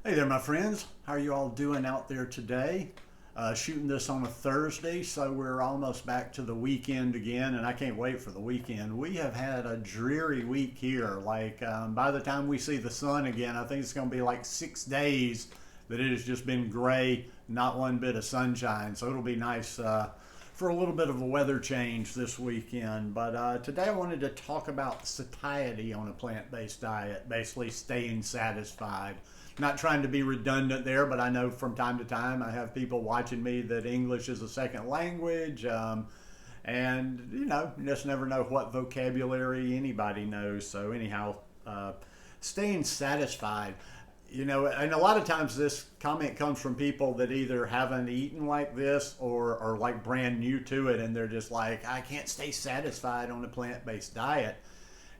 Hey there, my friends. How are you all doing out there today? Shooting this on a Thursday, so we're almost back to the weekend again, and I can't wait for the weekend. We have had a dreary week here. By the time we see the sun again, I think it's going to be like 6 days that it has just been gray, not one bit of sunshine. So it'll be nice for a little bit of a weather change this weekend. But today I wanted to talk about satiety on a plant based diet, basically staying satisfied. Not trying to be redundant there, but I know from time to time I have people watching me that English is a second language. And, you just never know what vocabulary anybody knows. So, anyhow, staying satisfied. And a lot of times this comment comes from people that either haven't eaten like this or are like brand new to it, and they're just like, I can't stay satisfied on a plant-based diet.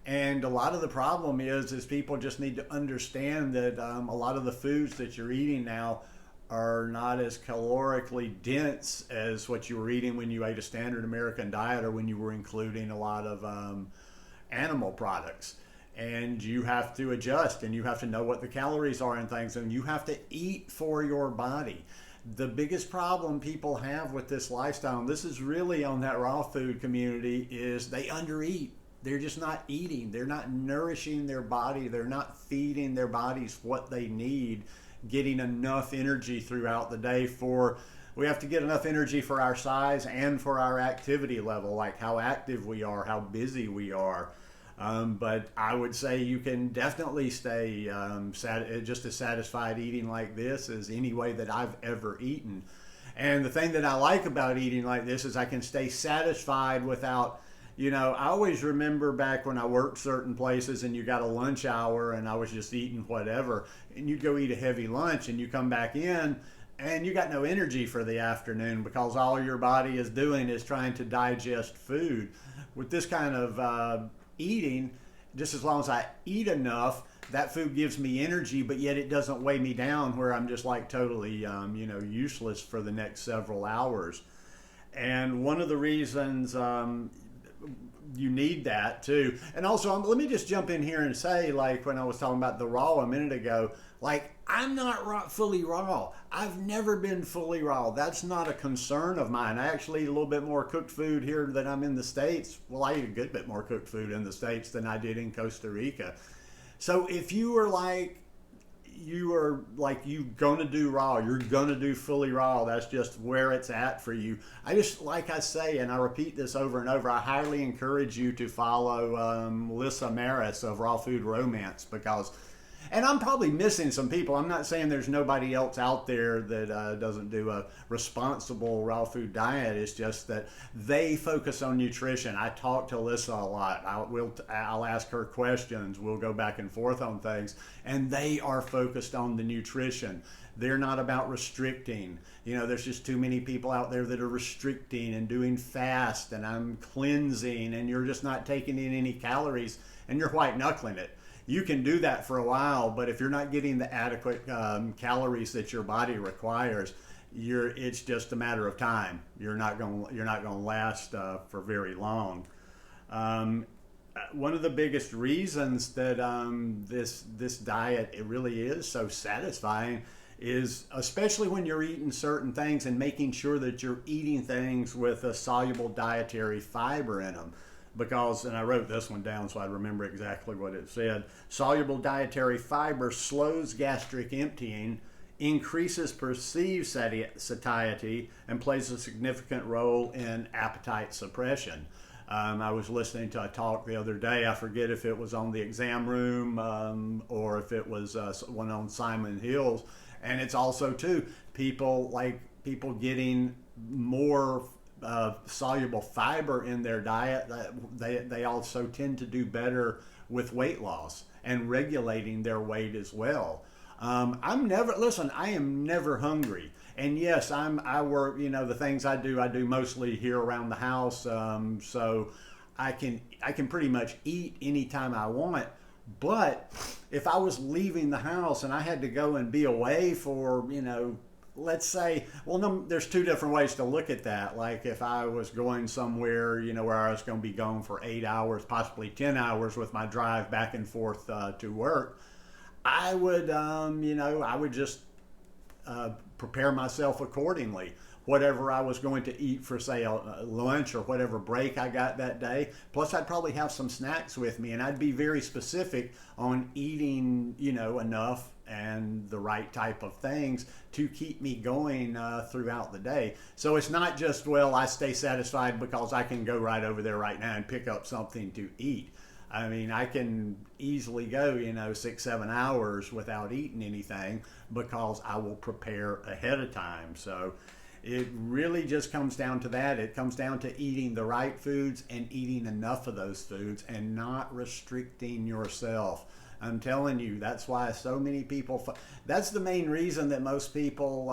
And a lot of the problem is people just need to understand that a lot of the foods that you're eating now are not as calorically dense as what you were eating when you ate a standard American diet or when you were including a lot of animal products. And you have to adjust, and you have to know what the calories are and things, and you have to eat for your body. The biggest problem people have with this lifestyle, and this is really on that raw food community, is they undereat. They're just not eating. They're not nourishing their body. They're not feeding their bodies what they need, getting enough energy throughout the day we have to get enough energy for our size and for our activity level, like how active we are, how busy we are. But I would say you can definitely stay just as satisfied eating like this as any way that I've ever eaten. And the thing that I like about eating like this is I can stay satisfied without, I always remember back when I worked certain places and you got a lunch hour and I was just eating whatever, and you'd go eat a heavy lunch and you come back in and you got no energy for the afternoon because all your body is doing is trying to digest food. With this kind of eating, just as long as I eat enough, that food gives me energy, but yet it doesn't weigh me down where I'm just like totally, useless for the next several hours. And one of the reasons you need that too. And also, let me just jump in here and say, like when I was talking about the raw a minute ago, like I'm not fully raw. I've never been fully raw. That's not a concern of mine. I actually eat a little bit more cooked food here than I'm in the States. Well, I eat a good bit more cooked food in the States than I did in Costa Rica. So if you are you gonna do raw, you're gonna do fully raw, that's just where it's at for you. I just, like I say, and I repeat this over and over, I highly encourage you to follow Lissa Maris of Raw Food Romance, and I'm probably missing some people. I'm not saying there's nobody else out there that doesn't do a responsible raw food diet. It's just that they focus on nutrition. I talk to Alyssa a lot. I'll ask her questions. We'll go back and forth on things. And they are focused on the nutrition. They're not about restricting. There's just too many people out there that are restricting and doing fast, and I'm cleansing, and you're just not taking in any calories, and you're white knuckling it. You can do that for a while, but if you're not getting the adequate calories that your body requires, it's just a matter of time. You're not going to last for very long. One of the biggest reasons that this diet, it really is so satisfying, is especially when you're eating certain things and making sure that you're eating things with a soluble dietary fiber in them. And I wrote this one down so I remember exactly what it said. Soluble dietary fiber slows gastric emptying, increases perceived satiety, and plays a significant role in appetite suppression. I was listening to a talk the other day. I forget if it was on the exam room or if it was one on Simon Hill's. And it's also, too, people getting more soluble fiber in their diet. They also tend to do better with weight loss and regulating their weight as well. I am never hungry. And yes, I work, the things I do mostly here around the house. So I can pretty much eat anytime I want. But if I was leaving the house and I had to go and be away for, let's say, no, there's two different ways to look at that. Like if I was going somewhere, where I was going to be gone for 8 hours, possibly 10 hours with my drive back and forth to work, I would, I would just prepare myself accordingly. Whatever I was going to eat for, say, a lunch or whatever break I got that day. Plus, I'd probably have some snacks with me, and I'd be very specific on eating, enough and the right type of things to keep me going throughout the day. So it's not just, well, I stay satisfied because I can go right over there right now and pick up something to eat. I mean, I can easily go, 6, 7 hours without eating anything because I will prepare ahead of time. So it really just comes down to that. It comes down to eating the right foods and eating enough of those foods and not restricting yourself. I'm telling you, that's why so many people, that's the main reason that most people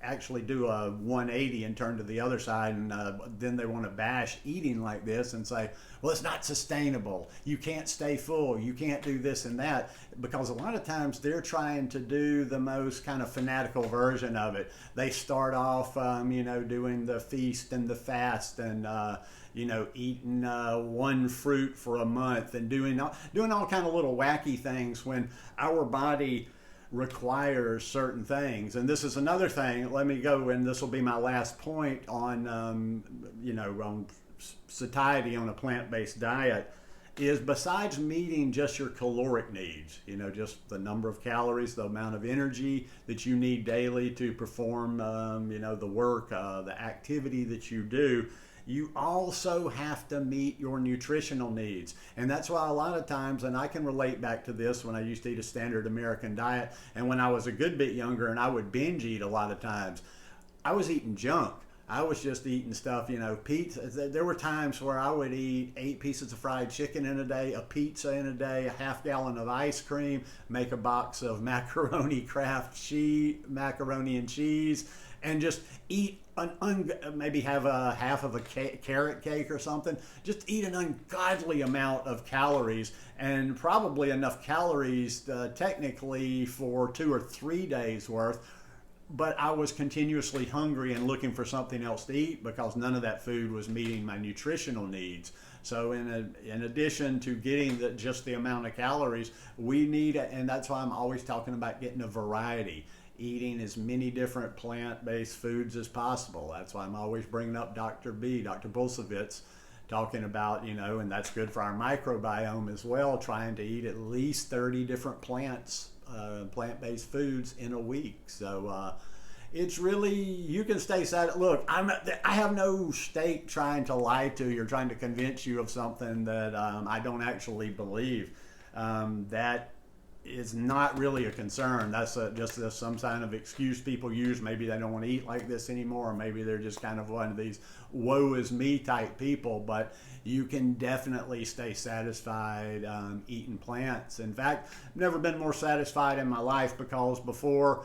actually do a 180 and turn to the other side, and then they want to bash eating like this and say, well, it's not sustainable, you can't stay full, you can't do this and that, because a lot of times they're trying to do the most kind of fanatical version of it. They start off doing the feast and the fast and eating one fruit for a month and doing all kind of little wacky things when our body requires certain things. And this is another thing, let me go, and this will be my last point on on satiety on a plant-based diet, is besides meeting just your caloric needs, just the number of calories, the amount of energy that you need daily to perform the work, the activity that you do, you also have to meet your nutritional needs. And that's why a lot of times, and I can relate back to this when I used to eat a standard American diet, and when I was a good bit younger and I would binge eat a lot of times, I was eating junk. I was just eating stuff, pizza. There were times where I would eat 8 pieces of fried chicken in a day, a pizza in a day, a half gallon of ice cream, make a box of macaroni macaroni and cheese, and just eat maybe have a half of a carrot cake or something. Just eat an ungodly amount of calories, and probably enough calories technically for 2 or 3 days worth. But I was continuously hungry and looking for something else to eat because none of that food was meeting my nutritional needs. So in addition to getting just the amount of calories, we need, and that's why I'm always talking about getting a variety, eating as many different plant-based foods as possible. That's why I'm always bringing up Dr. Bulsiewicz, talking about, and that's good for our microbiome as well, trying to eat at least 30 different plant-based foods in a week. So it's really, you can stay sad. Look, I have no stake trying to lie to you or trying to convince you of something that I don't actually believe. That is not really a concern. That's just some kind of excuse people use. Maybe they don't want to eat like this anymore, or maybe they're just kind of one of these woe is me type people. But you can definitely stay satisfied eating plants. In fact, I've never been more satisfied in my life, because before,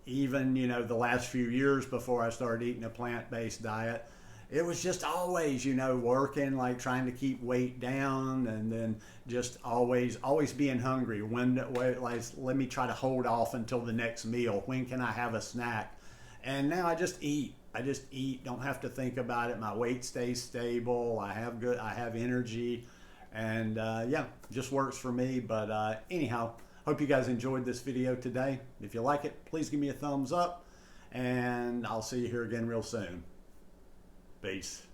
even the last few years before I started eating a plant-based diet, it was just always, working, like trying to keep weight down, and then just always being hungry. Let me try to hold off until the next meal. When can I have a snack? And now I just eat. Don't have to think about it. My weight stays stable. I have energy, and just works for me. But anyhow, hope you guys enjoyed this video today. If you like it, please give me a thumbs up, and I'll see you here again real soon. Peace.